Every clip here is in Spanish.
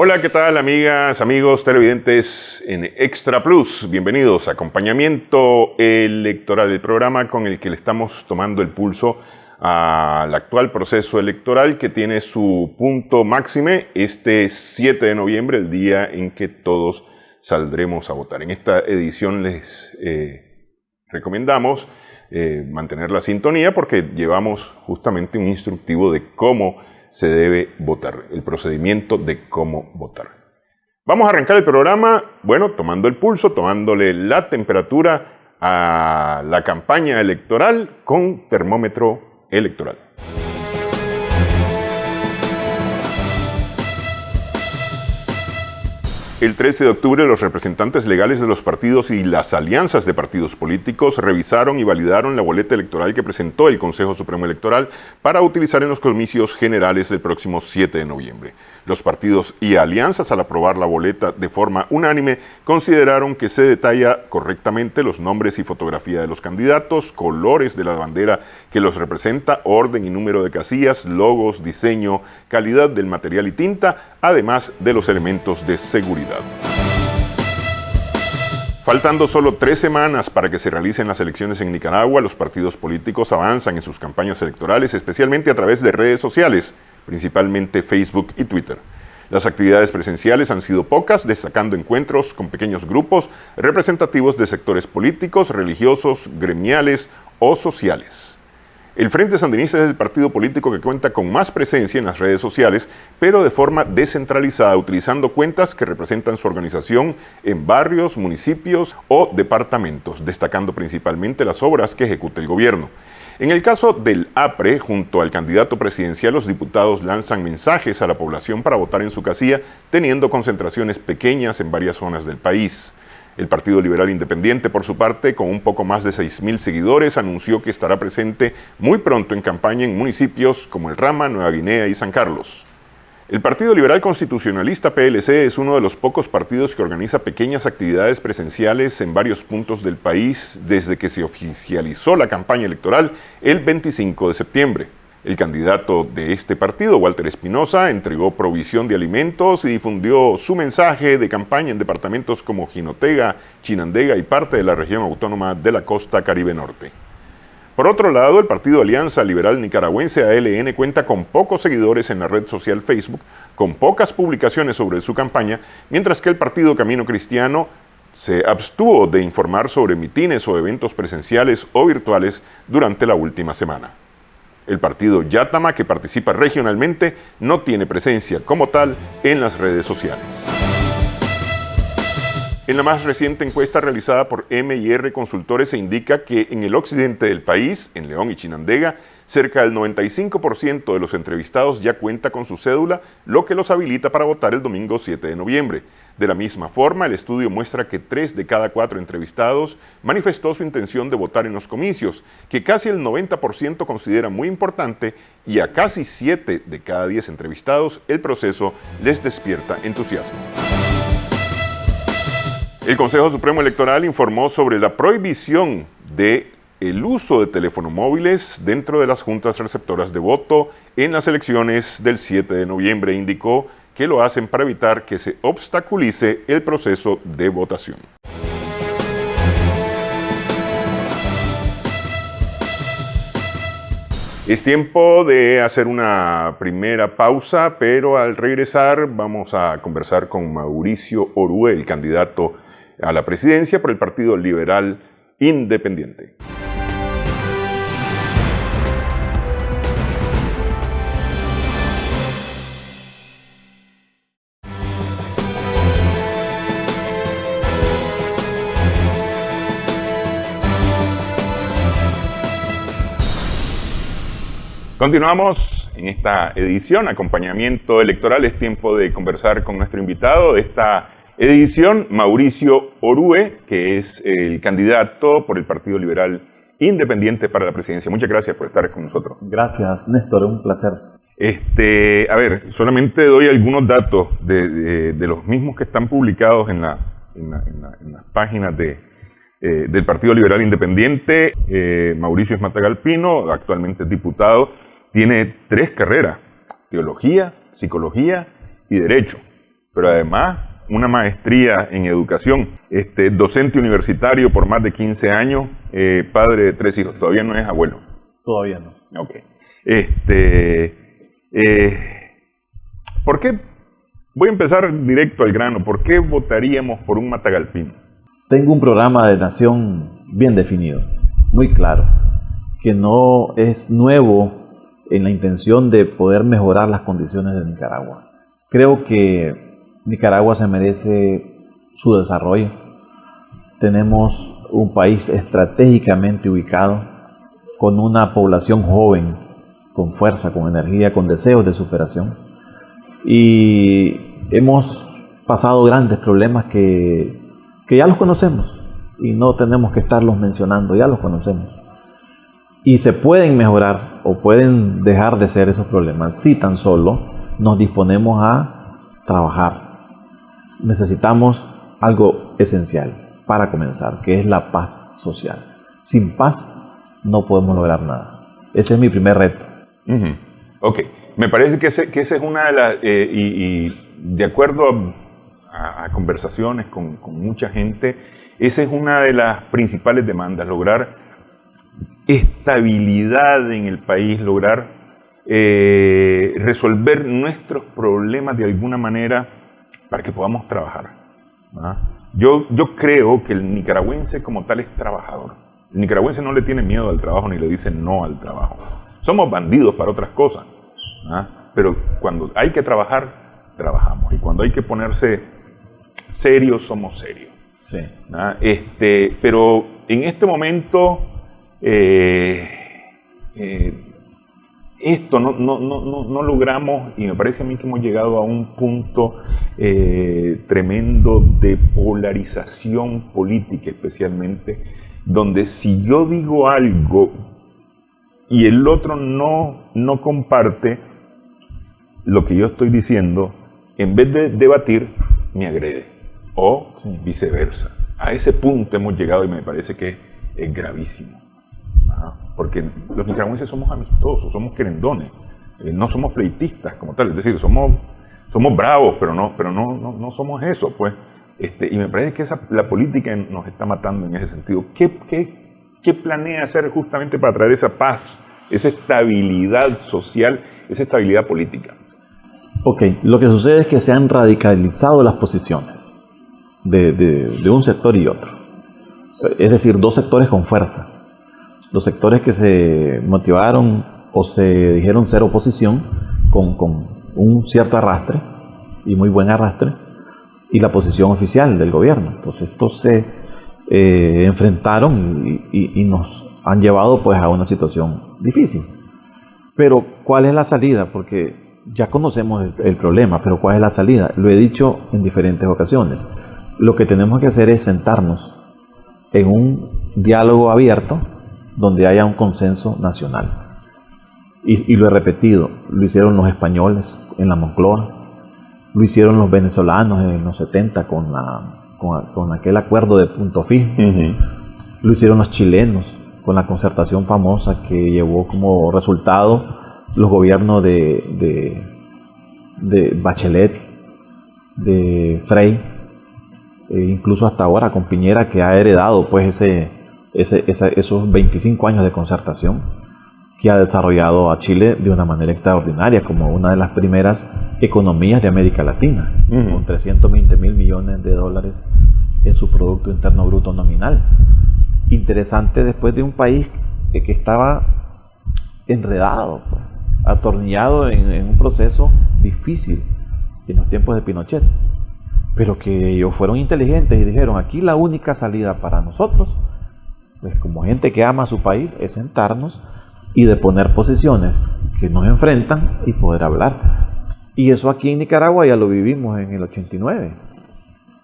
Hola, ¿qué tal, amigas, amigos televidentes en Extra Plus? Bienvenidos a Acompañamiento Electoral, el programa con el que le estamos tomando el pulso al actual proceso electoral que tiene su punto máxime este 7 de noviembre, el día en que todos saldremos a votar. En esta edición les recomendamos mantener la sintonía porque llevamos justamente un instructivo de cómo se debe votar, el procedimiento de cómo votar. Vamos a arrancar el programa, tomando el pulso, tomándole la temperatura a la campaña electoral con termómetro electoral. El 13 de octubre, los representantes legales de los partidos y las alianzas de partidos políticos revisaron y validaron la boleta electoral que presentó el Consejo Supremo Electoral para utilizar en los comicios generales del próximo 7 de noviembre. Los partidos y alianzas, al aprobar la boleta de forma unánime, consideraron que se detalla correctamente los nombres y fotografía de los candidatos, colores de la bandera que los representa, orden y número de casillas, logos, diseño, calidad del material y tinta, además de los elementos de seguridad. Faltando solo 3 semanas para que se realicen las elecciones en Nicaragua, los partidos políticos avanzan en sus campañas electorales, especialmente a través de redes sociales, principalmente Facebook y Twitter. Las actividades presenciales han sido pocas, destacando encuentros con pequeños grupos representativos de sectores políticos, religiosos, gremiales o sociales. El Frente Sandinista es el partido político que cuenta con más presencia en las redes sociales, pero de forma descentralizada, utilizando cuentas que representan su organización en barrios, municipios o departamentos, destacando principalmente las obras que ejecuta el gobierno. En el caso del APRE, junto al candidato presidencial, los diputados lanzan mensajes a la población para votar en su casilla, teniendo concentraciones pequeñas en varias zonas del país. El Partido Liberal Independiente, por su parte, con un poco más de 6,000 seguidores, anunció que estará presente muy pronto en campaña en municipios como El Rama, Nueva Guinea y San Carlos. El Partido Liberal Constitucionalista PLC es uno de los pocos partidos que organiza pequeñas actividades presenciales en varios puntos del país desde que se oficializó la campaña electoral el 25 de septiembre. El candidato de este partido, Walter Espinosa, entregó provisión de alimentos y difundió su mensaje de campaña en departamentos como Jinotega, Chinandega y parte de la región autónoma de la costa Caribe Norte. Por otro lado, el partido Alianza Liberal Nicaragüense ALN cuenta con pocos seguidores en la red social Facebook, con pocas publicaciones sobre su campaña, mientras que el partido Camino Cristiano se abstuvo de informar sobre mitines o eventos presenciales o virtuales durante la última semana. El partido Yatama, que participa regionalmente, no tiene presencia como tal en las redes sociales. En la más reciente encuesta realizada por M&R Consultores se indica que en el occidente del país, en León y Chinandega, cerca del 95% de los entrevistados ya cuenta con su cédula, lo que los habilita para votar el domingo 7 de noviembre. De la misma forma, el estudio muestra que 3 de cada 4 entrevistados manifestó su intención de votar en los comicios, que casi el 90% considera muy importante, y a casi 7 de cada 10 entrevistados el proceso les despierta entusiasmo. El Consejo Supremo Electoral informó sobre la prohibición del uso de teléfonos móviles dentro de las juntas receptoras de voto en las elecciones del 7 de noviembre. Indicó que lo hacen para evitar que se obstaculice el proceso de votación. Es tiempo de hacer una primera pausa, pero al regresar vamos a conversar con Mauricio Orue, el candidato a la presidencia por el Partido Liberal Independiente. Continuamos en esta edición, acompañamiento electoral. Es tiempo de conversar con nuestro invitado de esta edición, Mauricio Orue, que es el candidato por el Partido Liberal Independiente para la presidencia. Muchas gracias por estar con nosotros. Gracias, Néstor, un placer. A ver, solamente doy algunos datos de los mismos que están publicados en las páginas del Partido Liberal Independiente. Mauricio es Matagalpino, actualmente es diputado, tiene 3 carreras: teología, psicología y derecho. pero además una maestría en educación, docente universitario por más de 15 años, padre de 3 hijos, todavía no es abuelo. Todavía no. Ok. ¿Por qué? Voy a empezar directo al grano. ¿Por qué votaríamos por un matagalpino? Tengo un programa de nación bien definido, muy claro, que no es nuevo en la intención de poder mejorar las condiciones de Nicaragua. Creo que Nicaragua se merece su desarrollo. Tenemos un país estratégicamente ubicado, con una población joven, con fuerza, con energía, con deseos de superación. Y hemos pasado grandes problemas que ya los conocemos y no tenemos que estarlos mencionando, ya los conocemos. Y se pueden mejorar o pueden dejar de ser esos problemas si tan solo nos disponemos a trabajar. Necesitamos algo esencial para comenzar, que es la paz social. Sin paz no podemos lograr nada. Ese es mi primer reto. Ok, me parece que esa es una de las, y de acuerdo a conversaciones con mucha gente, esa es una de las principales demandas, lograr estabilidad en el país, lograr resolver nuestros problemas de alguna manera para que podamos trabajar. Yo creo que el nicaragüense como tal es trabajador. El nicaragüense no le tiene miedo al trabajo ni le dice no al trabajo. Somos bandidos para otras cosas, pero cuando hay que trabajar, trabajamos. Y cuando hay que ponerse serios, somos serios. Sí. Pero en este momento, esto no logramos, y me parece a mí que hemos llegado a un punto tremendo de polarización política, especialmente, donde si yo digo algo y el otro no comparte lo que yo estoy diciendo, en vez de debatir, me agrede, o viceversa. A ese punto hemos llegado y me parece que es gravísimo. Porque los nicaragüenses somos amistosos, somos querendones, no somos pleitistas como tal, es decir, somos bravos, pero no somos eso, pues. Y me parece que la política nos está matando en ese sentido. ¿Qué planea hacer justamente para traer esa paz, esa estabilidad social, esa estabilidad política? Ok, lo que sucede es que se han radicalizado las posiciones de un sector y otro. Es decir, dos sectores con fuerza. Los sectores que se motivaron o se dijeron ser oposición con un cierto arrastre, y muy buen arrastre, y la posición oficial del gobierno. Entonces estos se enfrentaron y nos han llevado pues a una situación difícil. Pero ¿cuál es la salida? Porque ya conocemos el problema, pero ¿cuál es la salida? Lo he dicho en diferentes ocasiones. Lo que tenemos que hacer es sentarnos en un diálogo abierto donde haya un consenso nacional. Y lo he repetido, lo hicieron los españoles en la Moncloa, lo hicieron los venezolanos en los 70 con aquel acuerdo de punto fijo, lo hicieron los chilenos con la concertación famosa que llevó como resultado los gobiernos de Bachelet, de Frei, incluso hasta ahora con Piñera, que ha heredado pues esos 25 años de concertación, que ha desarrollado a Chile de una manera extraordinaria, como una de las primeras economías de América Latina, con 320.000 millones de dólares en su Producto Interno Bruto nominal. Interesante después de un país que estaba enredado, pues, atornillado en un proceso difícil en los tiempos de Pinochet, pero que ellos fueron inteligentes y dijeron, aquí la única salida para nosotros, pues como gente que ama a su país, es sentarnos y de poner posiciones que nos enfrentan y poder hablar. Y eso aquí en Nicaragua ya lo vivimos en el 89,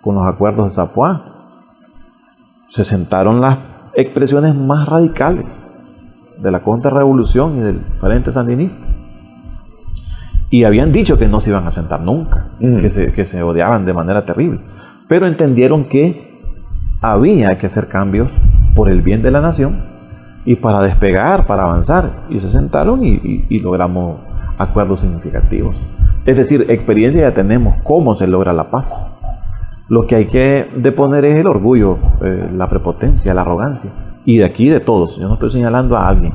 con los acuerdos de Zapoá. Se sentaron las expresiones más radicales de la contrarrevolución y del Frente Sandinista. Y habían dicho que no se iban a sentar nunca, que se odiaban de manera terrible. Pero entendieron que había que hacer cambios por el bien de la nación y para despegar, para avanzar. Y se sentaron y logramos acuerdos significativos. Es decir, experiencia ya tenemos, cómo se logra la paz. Lo que hay que deponer es el orgullo, la prepotencia, la arrogancia. Y de aquí de todos. Yo no estoy señalando a alguien.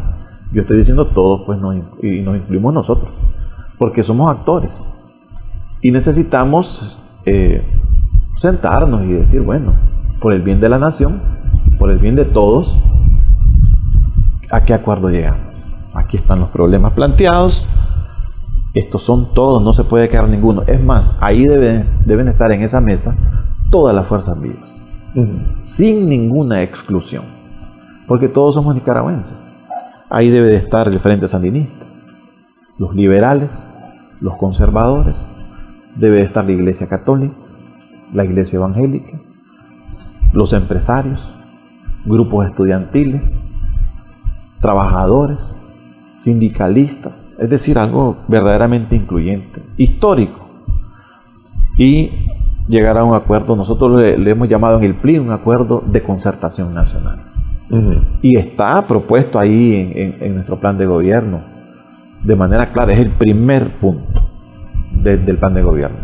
Yo estoy diciendo todos, pues y nos incluimos nosotros. Porque somos actores. Y necesitamos sentarnos y decir, bueno, por el bien de la nación, por el bien de todos, ¿a qué acuerdo llegamos? Aquí están los problemas planteados. Estos son todos, no se puede quedar ninguno. Es más, ahí deben estar en esa mesa todas las fuerzas vivas, sin ninguna exclusión, porque todos somos nicaragüenses. Ahí debe de estar el Frente Sandinista, los liberales, los conservadores, debe de estar la Iglesia Católica, la Iglesia Evangélica, los empresarios, grupos estudiantiles, trabajadores, sindicalistas, es decir, algo verdaderamente incluyente, histórico, y llegar a un acuerdo. Nosotros le hemos llamado en el PLI un acuerdo de concertación nacional. Y está propuesto ahí en nuestro plan de gobierno, de manera clara, es el primer punto del plan de gobierno,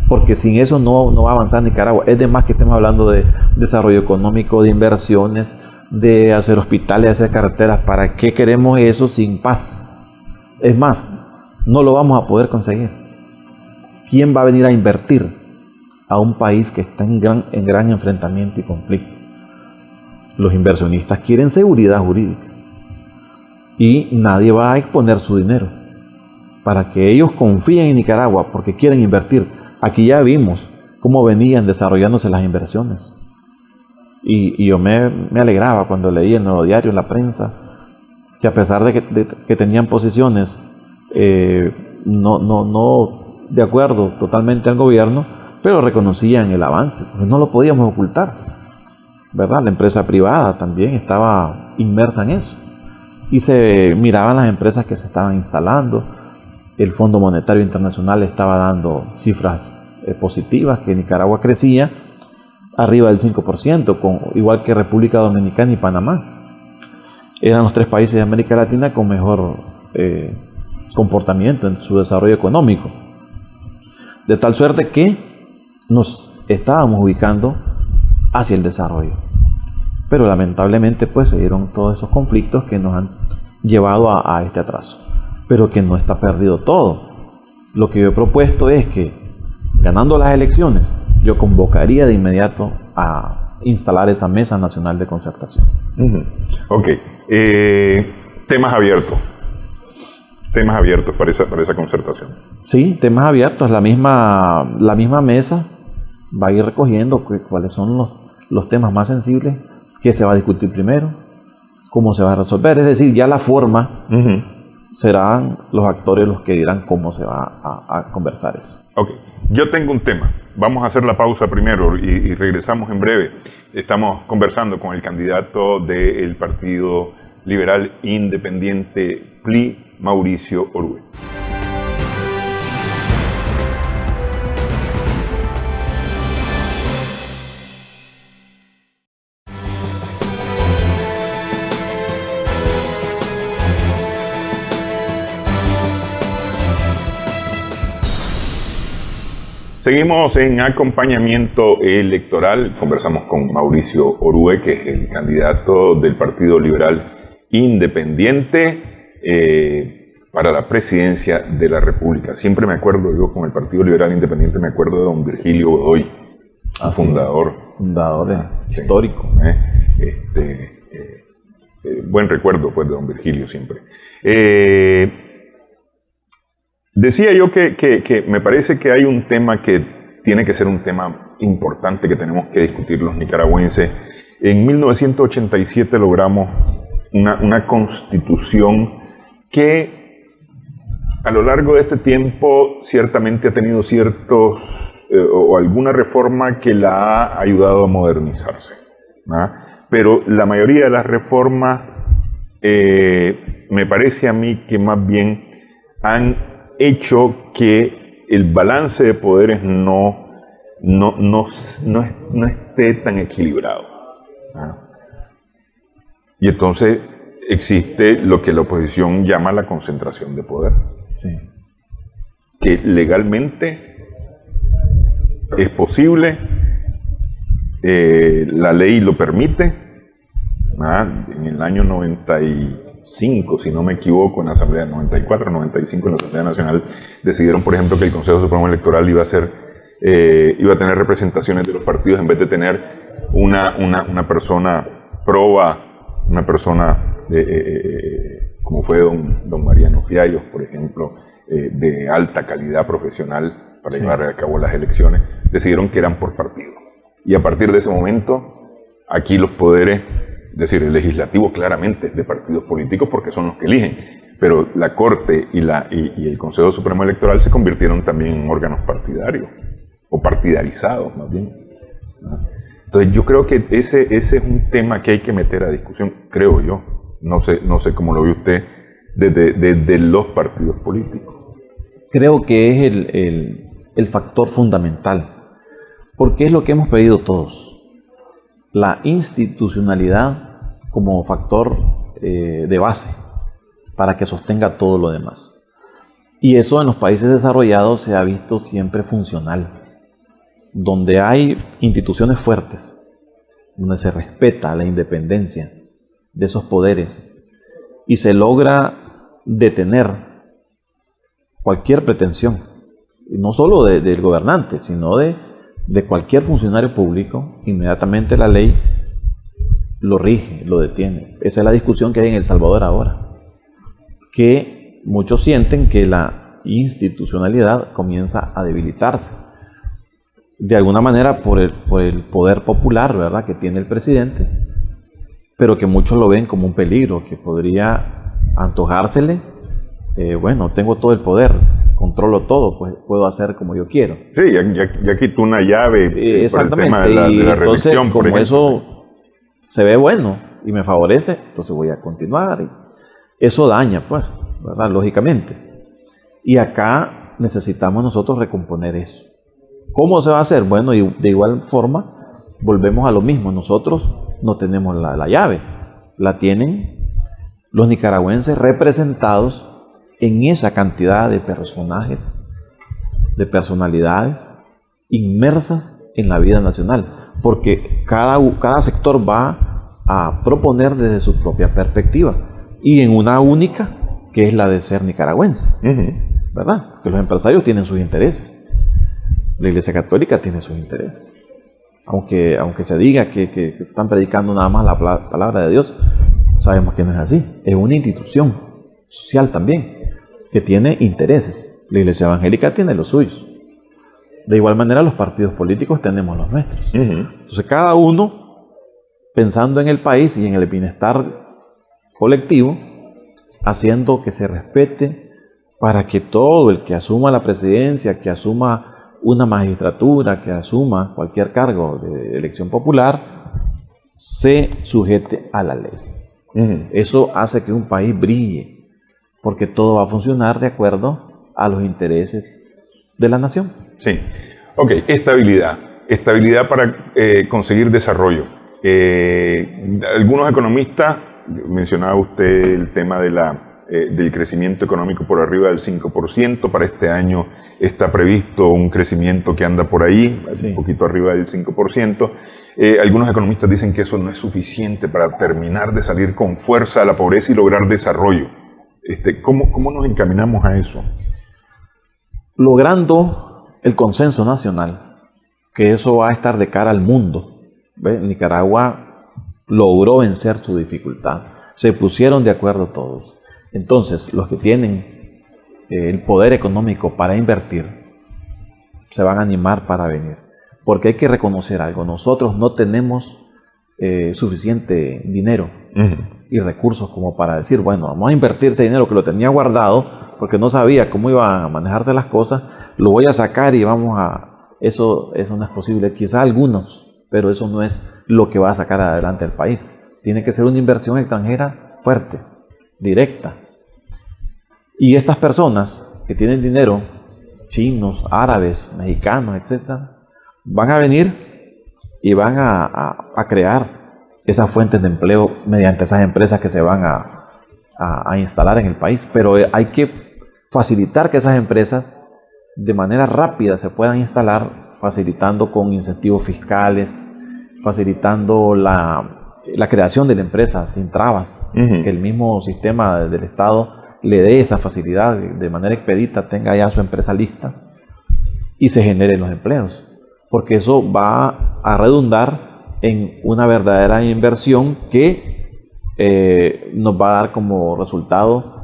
porque sin eso no va a avanzar Nicaragua. Es de más que estemos hablando de desarrollo económico, de inversiones, de hacer hospitales, hacer carreteras. ¿Para qué queremos eso sin paz? Es más, no lo vamos a poder conseguir. ¿Quién va a venir a invertir a un país que está en gran enfrentamiento y conflicto? Los inversionistas quieren seguridad jurídica y nadie va a exponer su dinero para que ellos confíen en Nicaragua porque quieren invertir. Aquí ya vimos cómo venían desarrollándose las inversiones y yo me alegraba cuando leí en el Nuevo Diario, en la prensa, que a pesar de que tenían posiciones no de acuerdo totalmente al gobierno, pero reconocían el avance, pues no lo podíamos ocultar, ¿verdad? La empresa privada también estaba inmersa en eso, y se miraban las empresas que se estaban instalando. El Fondo Monetario Internacional estaba dando cifras positivas, que Nicaragua crecía arriba del 5%, igual que República Dominicana y Panamá. Eran los tres países de América Latina con mejor comportamiento en su desarrollo económico. De tal suerte que nos estábamos ubicando hacia el desarrollo. Pero lamentablemente pues se dieron todos esos conflictos que nos han llevado a este atraso. Pero que no está perdido todo. Lo que yo he propuesto es que, ganando las elecciones, yo convocaría de inmediato a instalar esa Mesa Nacional de Concertación. Ok. Temas abiertos para esa concertación. Sí, temas abiertos. La misma mesa va a ir recogiendo cuáles son los temas más sensibles, que se va a discutir primero, cómo se va a resolver. Es decir, ya la forma serán los actores los que dirán cómo se va a conversar eso. Ok, yo tengo un tema. Vamos a hacer la pausa primero y regresamos en breve. Estamos conversando con el candidato del Partido Liberal Independiente PLI, Mauricio Orue. Seguimos en acompañamiento electoral. Conversamos con Mauricio Orue, que es el candidato del Partido Liberal Independiente para la presidencia de la República. Siempre me acuerdo, yo con el Partido Liberal Independiente me acuerdo de don Virgilio Godoy, fundador histórico. Buen recuerdo pues de don Virgilio siempre. Decía yo que me parece que hay un tema que tiene que ser un tema importante que tenemos que discutir los nicaragüenses. En 1987 logramos una constitución que a lo largo de este tiempo ciertamente ha tenido ciertos o alguna reforma que la ha ayudado a modernizarse, ¿no? Pero la mayoría de las reformas me parece a mí que más bien han hecho que el balance de poderes no esté tan equilibrado, ¿no? Y entonces existe lo que la oposición llama la concentración de poder, sí, que legalmente es posible, la ley lo permite. En el año 95, si no me equivoco, en la Asamblea 94, 95 en la Asamblea Nacional, decidieron, por ejemplo, que el Consejo Supremo Electoral iba a tener representaciones de los partidos en vez de tener una persona proba, una persona como fue don Mariano Fiallos, por ejemplo, de alta calidad profesional para llevar a cabo las elecciones. Decidieron que eran por partido. Y a partir de ese momento, aquí los poderes, es decir, el legislativo claramente es de partidos políticos porque son los que eligen, pero la Corte y el Consejo Supremo Electoral se convirtieron también en órganos partidarios, o partidarizados más bien. Entonces yo creo que ese es un tema que hay que meter a discusión, creo yo. No sé cómo lo ve usted desde los partidos políticos. Creo que es el factor fundamental, porque es lo que hemos pedido todos. La institucionalidad como factor de base para que sostenga todo lo demás. Y eso en los países desarrollados se ha visto siempre funcional. Donde hay instituciones fuertes, donde se respeta la independencia de esos poderes y se logra detener cualquier pretensión, no solo del gobernante, sino de cualquier funcionario público, inmediatamente la ley lo rige, lo detiene. Esa es la discusión que hay en El Salvador ahora, que muchos sienten que la institucionalidad comienza a debilitarse, de alguna manera por el poder popular, ¿verdad?, que tiene el presidente, pero que muchos lo ven como un peligro, que podría antojársele, bueno, tengo todo el poder, controlo todo, pues puedo hacer como yo quiero. Sí, ya quitó una llave por el tema de la reelección, por ejemplo. Eso se ve bueno y me favorece, entonces voy a continuar. Eso daña, pues, ¿verdad?, lógicamente. Y acá necesitamos nosotros recomponer eso. ¿Cómo se va a hacer? Bueno, y de igual forma volvemos a lo mismo. Nosotros no tenemos la llave, la tienen los nicaragüenses representados en esa cantidad de personajes, de personalidades inmersas en la vida nacional, porque cada sector va a proponer desde su propia perspectiva y en una única, que es la de ser nicaragüense, ¿verdad? Que los empresarios tienen sus intereses, la Iglesia Católica tiene sus intereses, aunque se diga que están predicando nada más la palabra de Dios, sabemos que no es así. Es una institución social también que tiene intereses. La Iglesia Evangélica tiene los suyos. De igual manera los partidos políticos tenemos los nuestros. Entonces cada uno pensando en el país y en el bienestar colectivo, haciendo que se respete para que todo el que asuma la presidencia, que asuma una magistratura, que asuma cualquier cargo de elección popular, se sujete a la ley. Eso hace que un país brille, porque todo va a funcionar de acuerdo a los intereses de la nación. Sí. Ok, estabilidad. Estabilidad para conseguir desarrollo. Algunos economistas, mencionaba usted el tema del crecimiento económico por arriba del 5%. Para este año está previsto un crecimiento que anda por ahí, un poquito arriba del 5%. Algunos economistas dicen que eso no es suficiente para terminar de salir con fuerza a la pobreza y lograr desarrollo. ¿Cómo nos encaminamos a eso? Logrando el consenso nacional, que eso va a estar de cara al mundo. ¿Ve? Nicaragua logró vencer su dificultad. Se pusieron de acuerdo todos. Entonces, los que tienen el poder económico para invertir, se van a animar para venir. Porque hay que reconocer algo. Nosotros no tenemos suficiente dinero y recursos como para decir, bueno, vamos a invertir este dinero que lo tenía guardado porque no sabía cómo iban a manejarse las cosas, lo voy a sacar y vamos a... Eso no es posible. Quizá algunos, pero eso no es lo que va a sacar adelante al país. Tiene que ser una inversión extranjera fuerte, directa. Y estas personas que tienen dinero, chinos, árabes, mexicanos, etcétera, van a venir y van a crear esas fuentes de empleo mediante esas empresas que se van a instalar en el país. Pero hay que facilitar que esas empresas de manera rápida se puedan instalar, facilitando con incentivos fiscales, facilitando la creación de la empresa sin trabas, que el mismo sistema del Estado le dé esa facilidad, de manera expedita tenga ya su empresa lista y se generen los empleos, porque eso va a redundar en una verdadera inversión que nos va a dar como resultado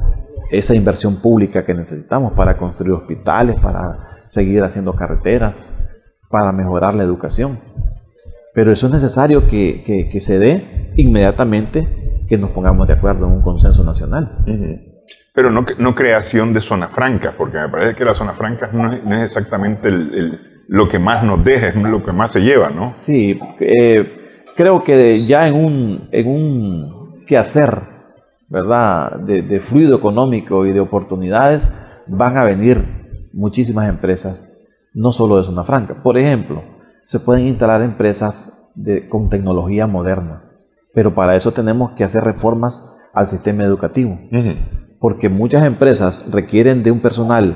esa inversión pública que necesitamos para construir hospitales, para seguir haciendo carreteras, para mejorar la educación. Pero eso es necesario que se dé inmediatamente, que nos pongamos de acuerdo en un consenso nacional. Pero no creación de zonas francas, porque me parece que las zonas francas no es exactamente lo que más nos deja, es lo que más se lleva, ¿no? Sí, creo que ya en un quehacer, ¿verdad?, de fluido económico y de oportunidades, van a venir muchísimas empresas, no solo de zona franca. Por ejemplo, se pueden instalar empresas con tecnología moderna, pero para eso tenemos que hacer reformas al sistema educativo, porque muchas empresas requieren de un personal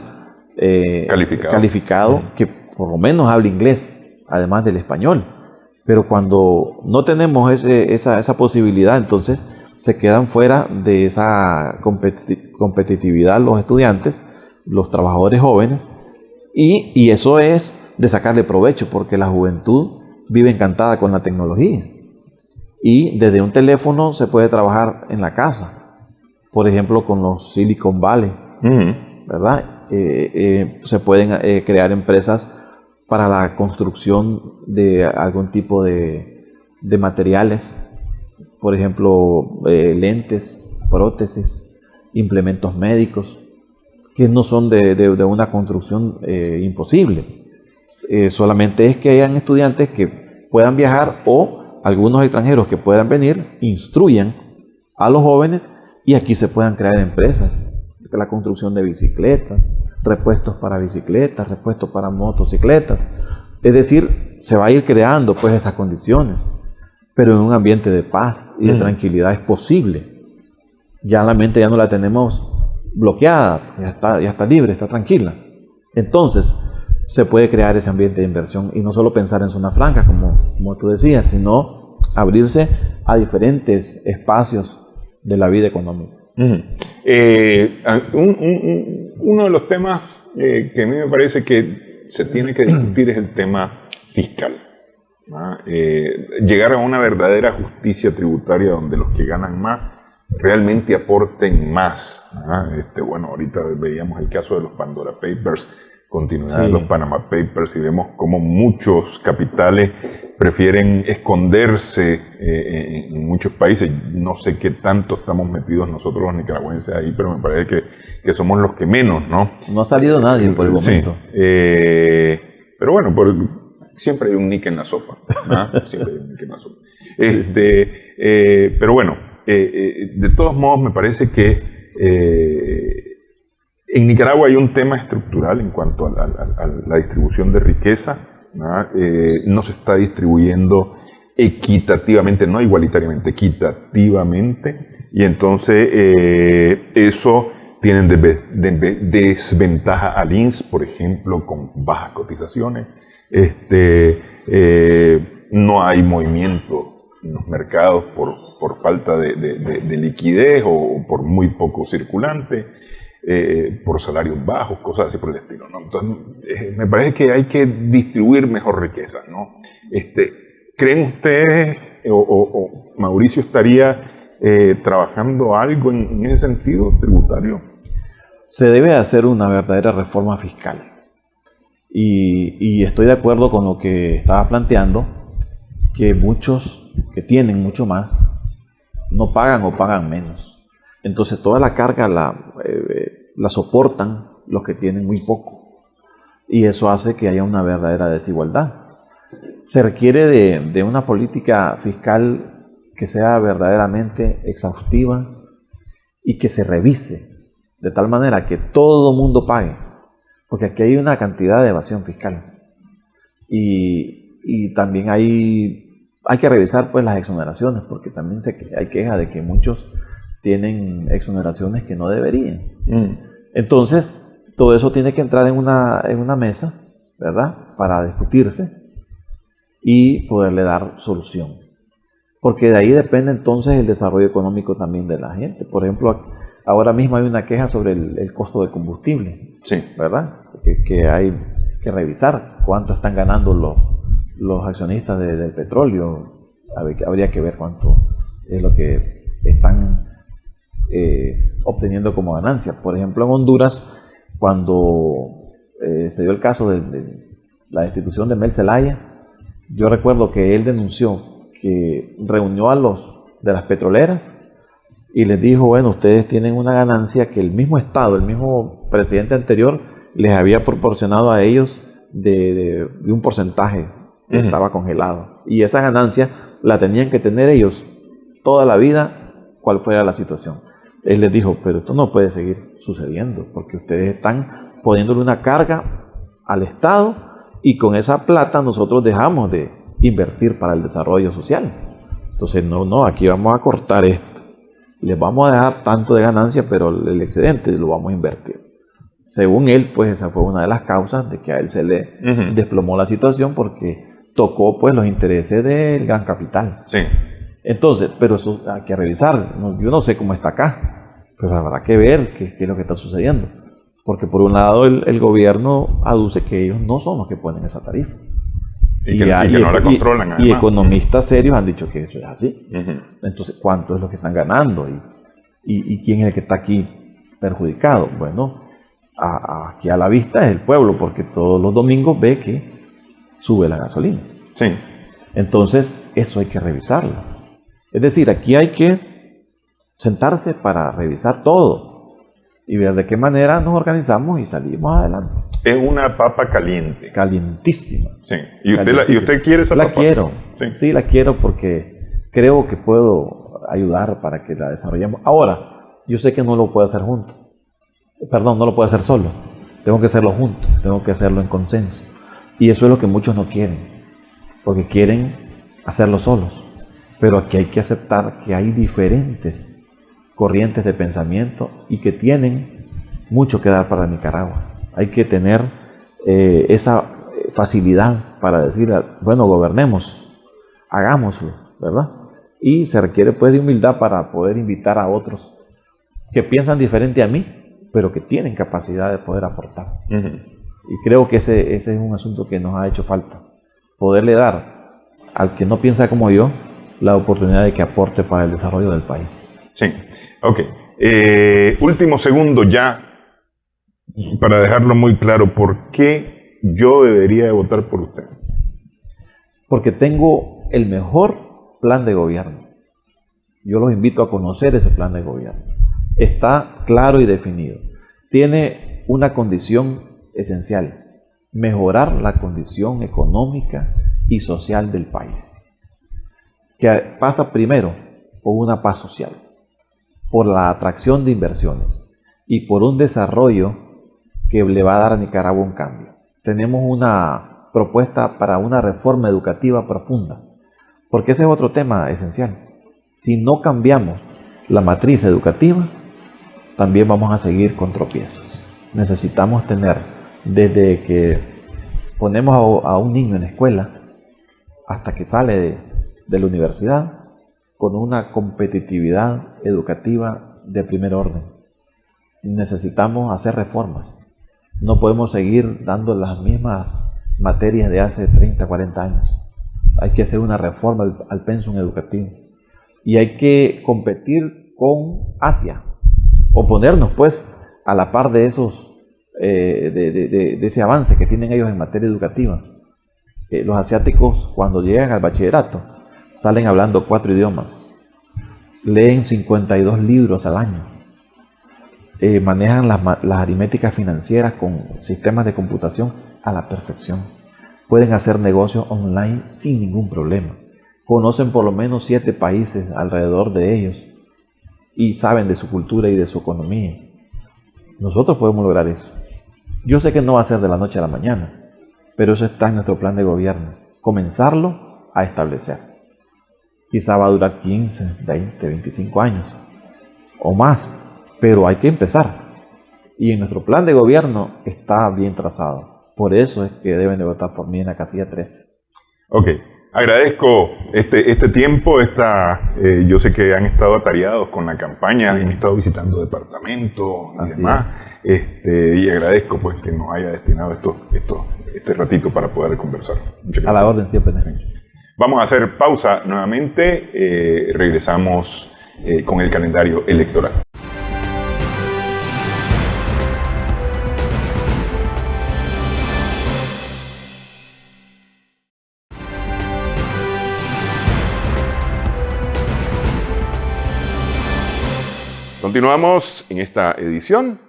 calificado que por lo menos hable inglés, además del español. Pero cuando no tenemos esa posibilidad, entonces se quedan fuera de esa competitividad los estudiantes, los trabajadores jóvenes, y eso es de sacarle provecho, porque la juventud vive encantada con la tecnología. Y desde un teléfono se puede trabajar en la casa, por ejemplo con los Silicon Valley, ¿verdad? Se pueden crear empresas para la construcción de algún tipo de materiales, por ejemplo lentes, prótesis, implementos médicos, que no son de una construcción imposible. Solamente es que hayan estudiantes que puedan viajar, o algunos extranjeros que puedan venir, instruyan a los jóvenes y aquí se puedan crear empresas, la construcción de bicicletas, repuestos para bicicletas, repuestos para motocicletas. Es decir, se va a ir creando pues esas condiciones, pero en un ambiente de paz y de tranquilidad es posible. Ya la mente ya no la tenemos bloqueada, ya está libre, está tranquila. Entonces se puede crear ese ambiente de inversión y no solo pensar en zonas francas como tú decías, sino abrirse a diferentes espacios de la vida económica. Uno de los temas que a mí me parece que se tiene que discutir es el tema fiscal, ¿no? Llegar a una verdadera justicia tributaria donde los que ganan más realmente aporten más, ¿no? Bueno, ahorita veíamos el caso de los Pandora Papers, continuidad de los Panama Papers, y vemos cómo muchos capitales prefieren esconderse en muchos países. No sé qué tanto estamos metidos nosotros los nicaragüenses ahí, pero me parece que somos los que menos, ¿no? No ha salido nadie por el momento. Pero bueno, siempre hay un nique en la sopa, ¿no? Siempre hay un nique en la sopa. Pero bueno, de todos modos me parece que en Nicaragua hay un tema estructural en cuanto a la distribución de riqueza, ¿no? No se está distribuyendo equitativamente, no igualitariamente, equitativamente, y entonces eso tiene desventaja al INS, por ejemplo, con bajas cotizaciones. No hay movimiento en los mercados por falta de liquidez o por muy poco circulante. Por salarios bajos, cosas así por el estilo, ¿no? Entonces, me parece que hay que distribuir mejor riqueza, ¿no? ¿Creen ustedes o Mauricio estaría trabajando algo en ese sentido tributario? Se debe hacer una verdadera reforma fiscal y estoy de acuerdo con lo que estaba planteando, que muchos que tienen mucho más no pagan o pagan menos. Entonces toda la carga la soportan los que tienen muy poco, y eso hace que haya una verdadera desigualdad. Se requiere de una política fiscal que sea verdaderamente exhaustiva y que se revise de tal manera que todo mundo pague, porque aquí hay una cantidad de evasión fiscal y también hay que revisar pues las exoneraciones, porque también hay queja de que muchos tienen exoneraciones que no deberían. Entonces todo eso tiene que entrar en una mesa, ¿verdad?, para discutirse y poderle dar solución. Porque de ahí depende entonces el desarrollo económico también de la gente. Por ejemplo, ahora mismo hay una queja sobre el costo de combustible, Sí. ¿verdad? Que hay que revisar cuánto están ganando los accionistas del petróleo. Habría que ver cuánto es lo que están obteniendo como ganancia. Por ejemplo, en Honduras, cuando se dio el caso de la destitución de Mel Zelaya, yo recuerdo que él denunció que reunió a los de las petroleras y les dijo, bueno, ustedes tienen una ganancia que el mismo Estado, el mismo presidente anterior les había proporcionado a ellos de un porcentaje que estaba congelado, y esa ganancia la tenían que tener ellos toda la vida, cual fuera la situación. Él les dijo, pero esto no puede seguir sucediendo porque ustedes están poniéndole una carga al Estado y con esa plata nosotros dejamos de invertir para el desarrollo social. Entonces, no, aquí vamos a cortar esto. Les vamos a dejar tanto de ganancia, pero el excedente lo vamos a invertir. Según él, pues esa fue una de las causas de que a él se le desplomó la situación, porque tocó pues los intereses del gran capital. Sí. Entonces, pero eso hay que revisar. Yo no sé cómo está acá, pero habrá que ver qué es lo que está sucediendo. Porque por un lado el gobierno aduce que ellos no son los que ponen esa tarifa. Y que no la controlan. Y economistas serios han dicho que eso es así. Entonces, ¿cuánto es lo que están ganando? ¿Y quién es el que está aquí perjudicado? Bueno, aquí a la vista es el pueblo, porque todos los domingos ve que sube la gasolina. Sí. Entonces, eso hay que revisarlo. Es decir, aquí hay que sentarse para revisar todo y ver de qué manera nos organizamos y salimos adelante. Es una papa caliente. Calientísima. Sí. ¿Y usted quiere esa papa? La quiero. Sí, la quiero porque creo que puedo ayudar para que la desarrollemos. Ahora, yo sé que no lo puedo hacer juntos. Perdón, no lo puedo hacer solo. Tengo que hacerlo juntos. Tengo que hacerlo en consenso. Y eso es lo que muchos no quieren. Porque quieren hacerlo solos. Pero aquí hay que aceptar que hay diferentes corrientes de pensamiento y que tienen mucho que dar para Nicaragua. Hay que tener esa facilidad para decir, bueno, gobernemos, hagámoslo, ¿verdad? Y se requiere pues de humildad para poder invitar a otros que piensan diferente a mí, pero que tienen capacidad de poder aportar. Y creo que ese es un asunto que nos ha hecho falta, poderle dar al que no piensa como yo la oportunidad de que aporte para el desarrollo del país. Sí, ok. Último segundo ya, para dejarlo muy claro, ¿por qué yo debería de votar por usted? Porque tengo el mejor plan de gobierno. Yo los invito a conocer ese plan de gobierno. Está claro y definido. Tiene una condición esencial: mejorar la condición económica y social del país, que pasa primero por una paz social, por la atracción de inversiones y por un desarrollo que le va a dar a Nicaragua un cambio. Tenemos una propuesta para una reforma educativa profunda, porque ese es otro tema esencial. Si no cambiamos la matriz educativa, también vamos a seguir con tropiezos. Necesitamos tener, desde que ponemos a un niño en la escuela hasta que sale de la universidad, con una competitividad educativa de primer orden. Necesitamos hacer reformas. No podemos seguir dando las mismas materias de hace 30, 40 años. Hay que hacer una reforma al pensum educativo. Y hay que competir con Asia, o ponernos pues a la par de esos de ese avance que tienen ellos en materia educativa. Los asiáticos, cuando llegan al bachillerato, salen hablando 4 idiomas, leen 52 libros al año, manejan las aritméticas financieras con sistemas de computación a la perfección, pueden hacer negocios online sin ningún problema, conocen por lo menos 7 países alrededor de ellos y saben de su cultura y de su economía. Nosotros podemos lograr eso. Yo sé que no va a ser de la noche a la mañana, pero eso está en nuestro plan de gobierno, comenzarlo a establecer. Quizá va a durar 15, 20, 25 años o más, pero hay que empezar. y en nuestro plan de gobierno está bien trazado. Por eso es que deben de votar por mí en la casilla 3. Ok, agradezco este tiempo, yo sé que han estado atareados con la campaña, han estado visitando departamentos y demás, y agradezco pues que nos haya destinado este ratito para poder conversar. Muchas gracias. A la orden siempre. Vamos a hacer pausa nuevamente, regresamos con el calendario electoral. Continuamos en esta edición,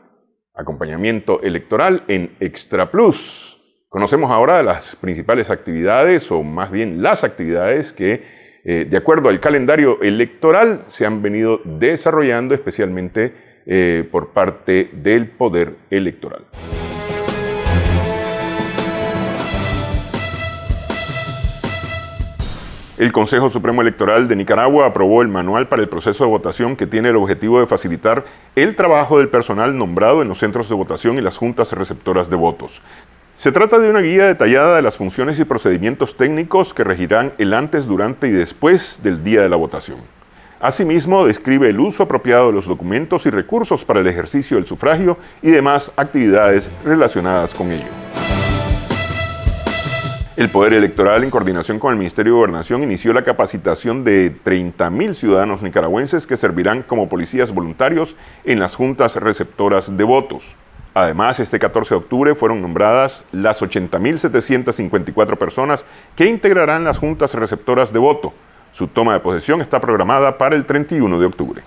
acompañamiento electoral en Extra Plus. Conocemos ahora las principales actividades, o más bien las actividades que, de acuerdo al calendario electoral, se han venido desarrollando especialmente por parte del Poder Electoral. El Consejo Supremo Electoral de Nicaragua aprobó el manual para el proceso de votación que tiene el objetivo de facilitar el trabajo del personal nombrado en los centros de votación y las juntas receptoras de votos. Se trata de una guía detallada de las funciones y procedimientos técnicos que regirán el antes, durante y después del día de la votación. Asimismo, describe el uso apropiado de los documentos y recursos para el ejercicio del sufragio y demás actividades relacionadas con ello. El Poder Electoral, en coordinación con el Ministerio de Gobernación, inició la capacitación de 30.000 ciudadanos nicaragüenses que servirán como policías voluntarios en las juntas receptoras de votos. Además, este 14 de octubre fueron nombradas las 80.754 personas que integrarán las juntas receptoras de voto. Su toma de posesión está programada para el 31 de octubre.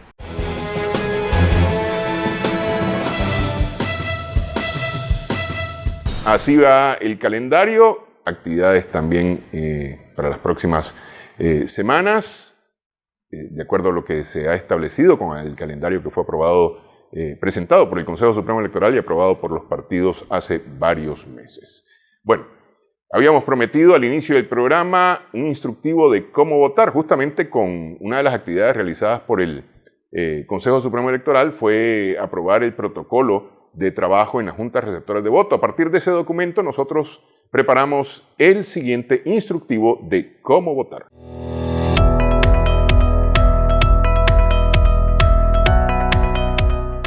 Así va el calendario. Actividades también para las próximas semanas, de acuerdo a lo que se ha establecido con el calendario que fue aprobado, presentado por el Consejo Supremo Electoral y aprobado por los partidos hace varios meses. Bueno, habíamos prometido al inicio del programa un instructivo de cómo votar, justamente con una de las actividades realizadas por el Consejo Supremo Electoral fue aprobar el protocolo de trabajo en las juntas receptoras de voto. A partir de ese documento nosotros preparamos el siguiente instructivo de cómo votar.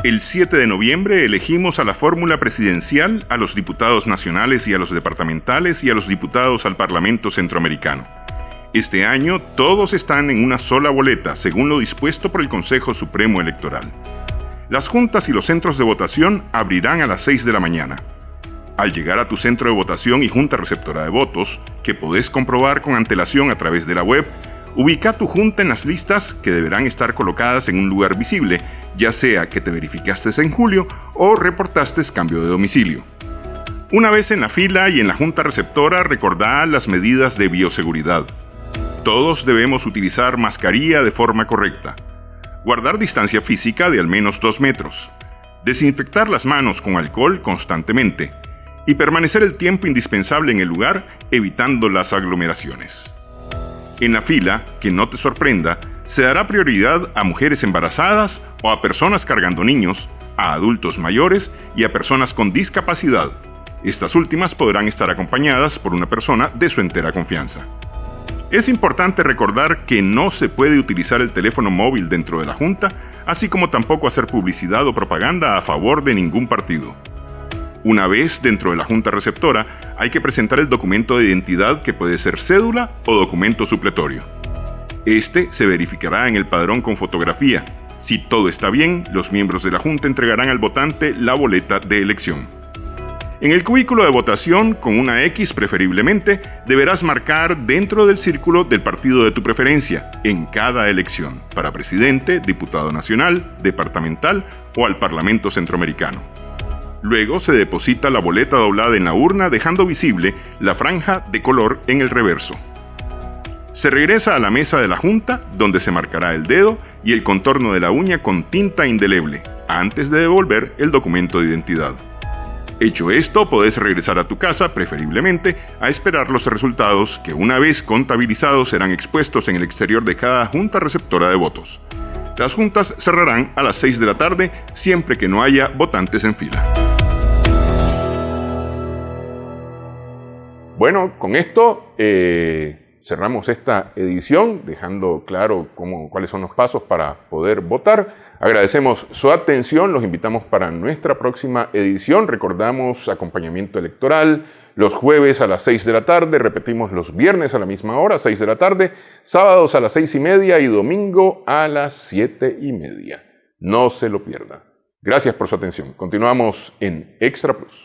El 7 de noviembre elegimos a la fórmula presidencial, a los diputados nacionales y a los departamentales y a los diputados al Parlamento Centroamericano. Este año todos están en una sola boleta, según lo dispuesto por el Consejo Supremo Electoral. Las juntas y los centros de votación abrirán a las 6 de la mañana. Al llegar a tu centro de votación y junta receptora de votos, que podés comprobar con antelación a través de la web, ubica tu junta en las listas que deberán estar colocadas en un lugar visible, ya sea que te verificaste en julio o reportaste cambio de domicilio. Una vez en la fila y en la junta receptora, recordá las medidas de bioseguridad. Todos debemos utilizar mascarilla de forma correcta. Guardar distancia física de al menos 2 metros. Desinfectar las manos con alcohol constantemente. Y permanecer el tiempo indispensable en el lugar, evitando las aglomeraciones. En la fila, que no te sorprenda, se dará prioridad a mujeres embarazadas o a personas cargando niños, a adultos mayores y a personas con discapacidad. Estas últimas podrán estar acompañadas por una persona de su entera confianza. Es importante recordar que no se puede utilizar el teléfono móvil dentro de la junta, así como tampoco hacer publicidad o propaganda a favor de ningún partido. Una vez dentro de la junta receptora, hay que presentar el documento de identidad que puede ser cédula o documento supletorio. Este se verificará en el padrón con fotografía. Si todo está bien, los miembros de la junta entregarán al votante la boleta de elección. En el cubículo de votación, con una X preferiblemente, deberás marcar dentro del círculo del partido de tu preferencia, en cada elección, para presidente, diputado nacional, departamental o al Parlamento Centroamericano. Luego se deposita la boleta doblada en la urna, dejando visible la franja de color en el reverso. Se regresa a la mesa de la junta, donde se marcará el dedo y el contorno de la uña con tinta indeleble, antes de devolver el documento de identidad. Hecho esto, podés regresar a tu casa, preferiblemente, a esperar los resultados que una vez contabilizados serán expuestos en el exterior de cada junta receptora de votos. Las juntas cerrarán a las 6 de la tarde, siempre que no haya votantes en fila. Bueno, con esto cerramos esta edición, dejando claro cuáles son los pasos para poder votar. Agradecemos su atención, los invitamos para nuestra próxima edición. Recordamos acompañamiento electoral los jueves a las 6 de la tarde, repetimos los viernes a la misma hora, 6 de la tarde, sábados a las 6:30 y domingo a las 7:30. No se lo pierda. Gracias por su atención. Continuamos en Extra Plus.